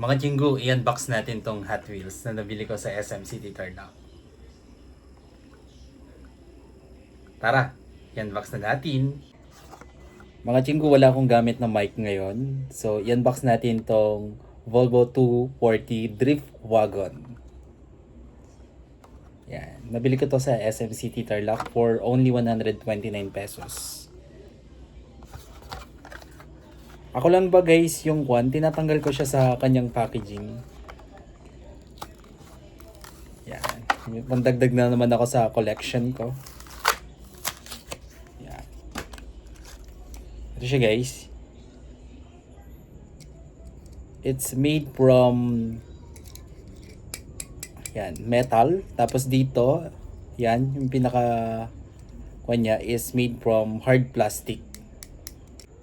Mga Jinggu, i-unbox natin tong Hot Wheels na nabili ko sa SM City Tarlac. Tara, i-unbox na natin. Mga Jinggu, wala akong gamit na mic ngayon. So, i-unbox natin tong Volvo 240 Drift Wagon. Yan. Nabili ko to sa SM City Tarlac for only 129 pesos. Ako lang ba guys yung tinatanggal ko siya sa kanyang packaging. Yan. Pandagdag na naman ako sa collection ko. Yan. Ito siya guys. It's made from metal. Tapos dito, yan, yung pinaka kanya is made from hard plastic.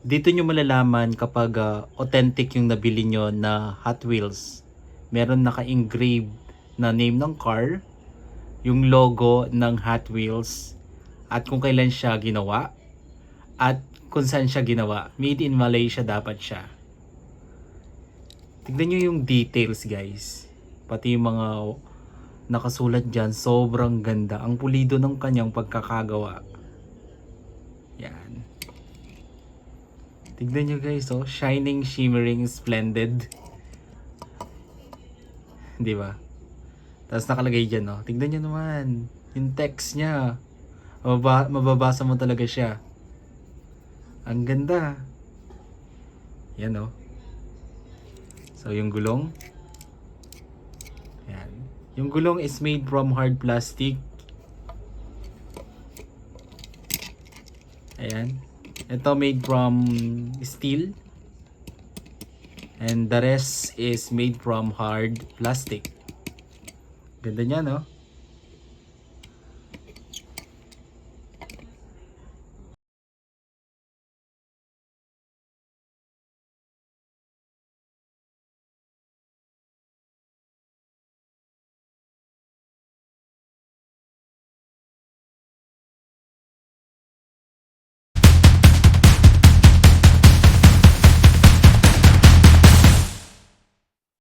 Dito nyo malalaman kapag authentic yung nabili nyo na Hot Wheels. Meron naka-engrave na name ng car, yung logo ng Hot Wheels, at kung kailan siya ginawa, at kung saan siya ginawa. Made in Malaysia dapat siya. Tignan nyo yung details guys. Pati yung mga nakasulat dyan, sobrang ganda. Ang pulido ng kanyang pagkakagawa. Yan. Tignan nyo guys, oh, shining, shimmering, splendid. Di ba? Tapos nakalagay dyan, oh. Tignan nyo naman, yung text niya. Mababasa mo talaga siya. Ang ganda. Yan, oh. So, yung gulong. Yan. Yung gulong is made from hard plastic. Ayan. Ito made from steel. And the rest is made from hard plastic. Ganda niya, no?